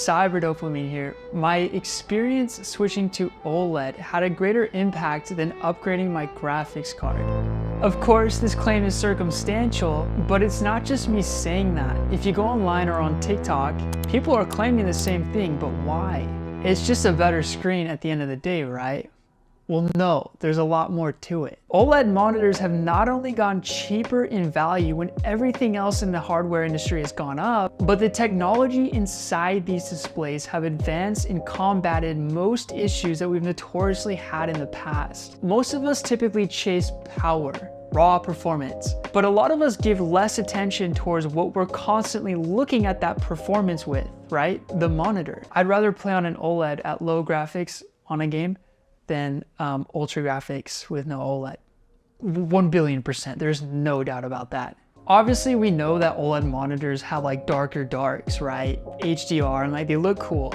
Cyberdopamine here. My experience switching to OLED had a greater impact than upgrading my graphics card. Of course, this claim is circumstantial, but it's not just me saying that. If you go online or on TikTok, people are claiming the same thing, but why? It's just a better screen at the end of the day, right? Well, no, there's a lot more to it. OLED monitors have not only gone cheaper in value when everything else in the hardware industry has gone up, but the technology inside these displays have advanced and combated most issues that we've notoriously had in the past. Most of us typically chase power, raw performance, but a lot of us give less attention towards what we're constantly looking at that performance with, right? The monitor. I'd rather play on an OLED at low graphics on a game than ultra graphics with no OLED. 1,000,000,000%, there's no doubt about that. Obviously, we know that OLED monitors have like darker darks, right? HDR, and like they look cool,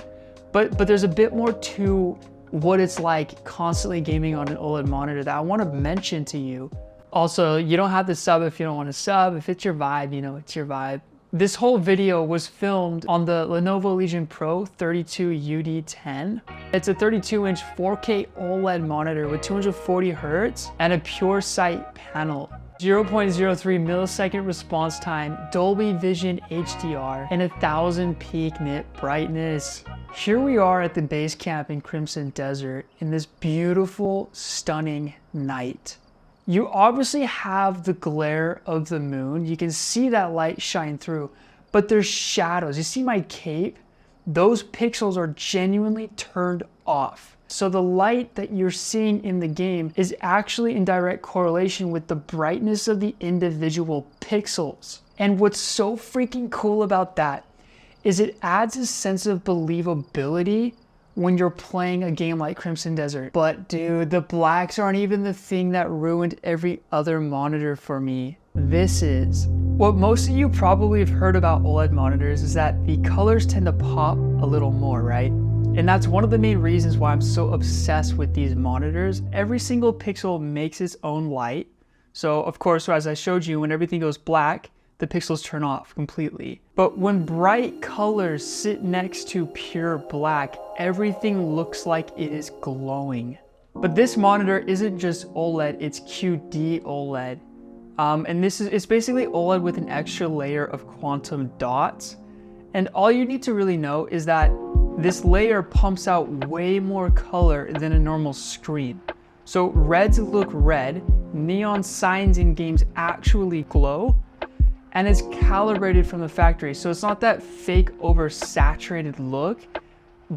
but there's a bit more to what it's like constantly gaming on an OLED monitor that I want to mention to you. Also, you don't have to sub if you don't want to sub. If it's your vibe, you know, it's your vibe. This whole video was filmed on the Lenovo Legion Pro 32UD10. It's a 32-inch 4K OLED monitor with 240 Hz and a pure sight panel. 0.03 millisecond response time, Dolby Vision HDR, and 1000 peak nit brightness. Here we are at the base camp in Crimson Desert in this beautiful, stunning night. You obviously have the glare of the moon. You can see that light shine through, but there's shadows. You see my cape? Those pixels are genuinely turned off. So the light that you're seeing in the game is actually in direct correlation with the brightness of the individual pixels. And what's so freaking cool about that is it adds a sense of believability when you're playing a game like Crimson Desert. But dude, the blacks aren't even the thing that ruined every other monitor for me. This is. What most of you probably have heard about OLED monitors is that the colors tend to pop a little more, right? And that's one of the main reasons why I'm so obsessed with these monitors. Every single pixel makes its own light. So of course, as I showed you, when everything goes black, the pixels turn off completely. But when bright colors sit next to pure black, everything looks like it is glowing. But this monitor isn't just OLED, it's QD OLED. And it's basically OLED with an extra layer of quantum dots. And all you need to really know is that this layer pumps out way more color than a normal screen. So reds look red, neon signs in games actually glow, and it's calibrated from the factory. So it's not that fake oversaturated look,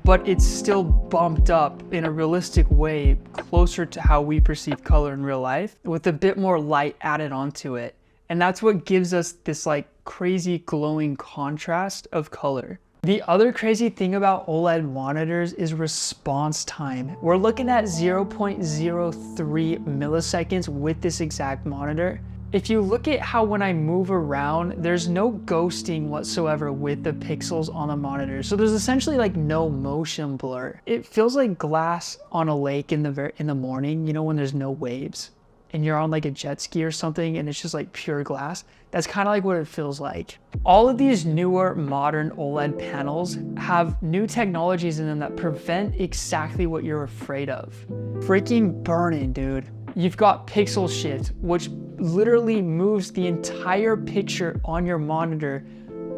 but it's still bumped up in a realistic way, closer to how we perceive color in real life, with a bit more light added onto it. And that's what gives us this like crazy glowing contrast of color. The other crazy thing about OLED monitors is response time. We're looking at 0.03 milliseconds with this exact monitor. If you look at how when I move around, there's no ghosting whatsoever with the pixels on the monitor. So there's essentially like no motion blur. It feels like glass on a lake in the morning, you know, when there's no waves and you're on like a jet ski or something and it's just like pure glass. That's kind of like what it feels like. All of these newer modern OLED panels have new technologies in them that prevent exactly what you're afraid of. Freaking burn-in, dude. You've got pixel shift, which literally moves the entire picture on your monitor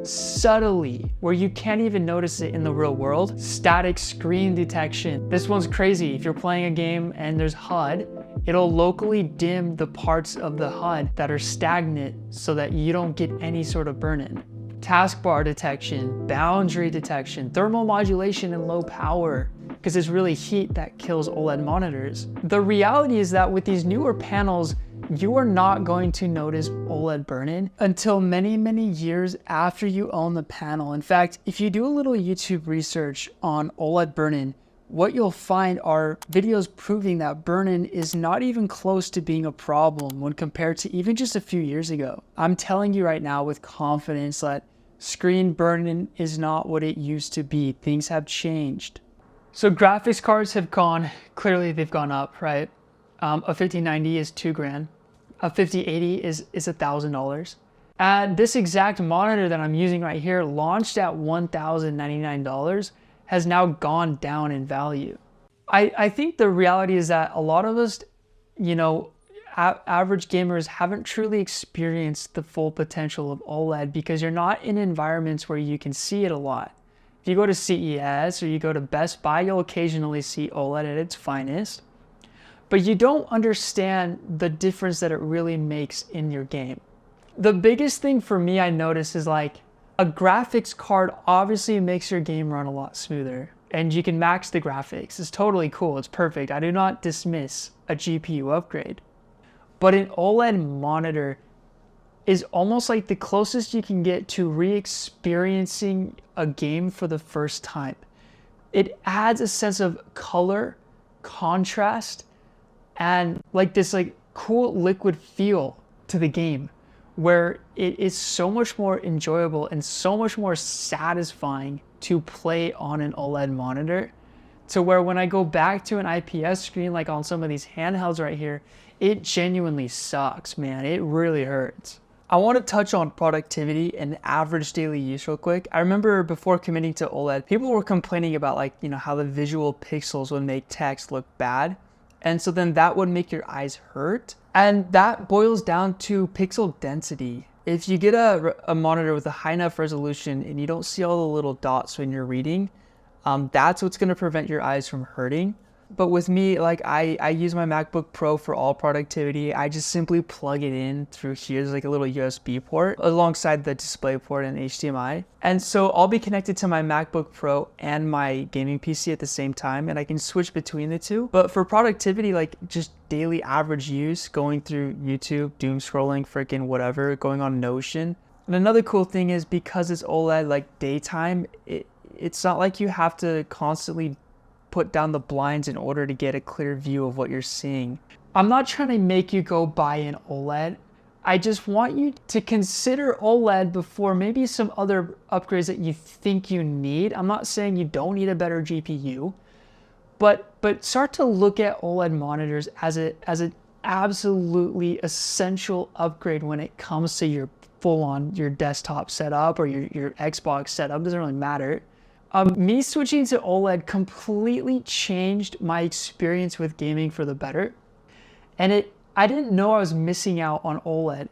subtly, where you can't even notice it in the real world. Static screen detection. This one's crazy. If you're playing a game and there's HUD, it'll locally dim the parts of the HUD that are stagnant so that you don't get any sort of burn-in. Taskbar detection, boundary detection, thermal modulation, and low power, because it's really heat that kills OLED monitors. The reality is that with these newer panels, you are not going to notice OLED burn-in until many, many years after you own the panel. In fact, if you do a little YouTube research on OLED burn-in, what you'll find are videos proving that burn-in is not even close to being a problem when compared to even just a few years ago. I'm telling you right now with confidence that screen burn-in is not what it used to be. Things have changed. So graphics cards have clearly they've gone up, right? A 5090 is $2,000. A 5080 is $1,000. And this exact monitor that I'm using right here, launched at $1,099, has now gone down in value. I think the reality is that a lot of us, you know, average gamers haven't truly experienced the full potential of OLED because you're not in environments where you can see it a lot. If you go to CES or you go to Best Buy, you'll occasionally see OLED at its finest, but you don't understand the difference that it really makes in your game. The biggest thing for me I notice is like a graphics card obviously makes your game run a lot smoother, and you can max the graphics. It's totally cool. It's perfect. I do not dismiss a GPU upgrade. But an OLED monitor is almost like the closest you can get to re-experiencing a game for the first time. It adds a sense of color, contrast, and like this like cool liquid feel to the game, where it is so much more enjoyable and so much more satisfying to play on an OLED monitor, to where when I go back to an IPS screen like on some of these handhelds right here, it genuinely sucks, man. It really hurts. I want to touch on productivity and average daily use real quick. I remember before committing to OLED, people were complaining about like, you know, how the visual pixels would make text look bad. And so then that would make your eyes hurt. And that boils down to pixel density. If you get a monitor with a high enough resolution and you don't see all the little dots when you're reading, that's what's going to prevent your eyes from hurting. But with me, like I use my MacBook Pro for all productivity. I just simply plug it in through here. There's like a little USB port alongside the display port and HDMI. And so I'll be connected to my MacBook Pro and my gaming PC at the same time, and I can switch between the two. But for productivity, like just daily average use, going through YouTube, doom scrolling, freaking whatever, going on Notion. And another cool thing is because it's OLED, like daytime, it's not like you have to constantly put down the blinds in order to get a clear view of what you're seeing. I'm not trying to make you go buy an OLED. I just want you to consider OLED before maybe some other upgrades that you think you need. I'm not saying you don't need a better GPU, but start to look at OLED monitors as an absolutely essential upgrade when it comes to your full-on your desktop setup or your Xbox setup. Doesn't really matter. Me switching to OLED completely changed my experience with gaming for the better. And I didn't know I was missing out on OLED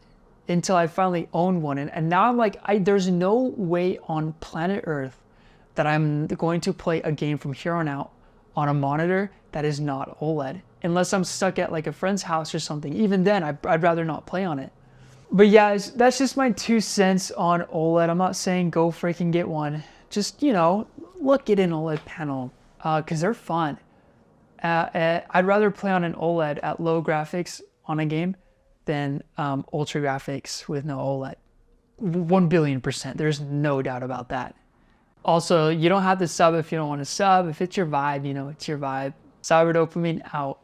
until I finally owned one. And now I'm like, there's no way on planet Earth that I'm going to play a game from here on out on a monitor that is not OLED. Unless I'm stuck at like a friend's house or something. Even then, I'd rather not play on it. But yeah, that's just my 2 cents on OLED. I'm not saying go freaking get one. Just, you know, look at an OLED panel because they're fun. I'd rather play on an OLED at low graphics on a game than ultra graphics with no OLED. 1,000,000,000%. There's no doubt about that. Also, you don't have to sub if you don't want to sub. If it's your vibe, you know, it's your vibe. Cyber Dopamine out.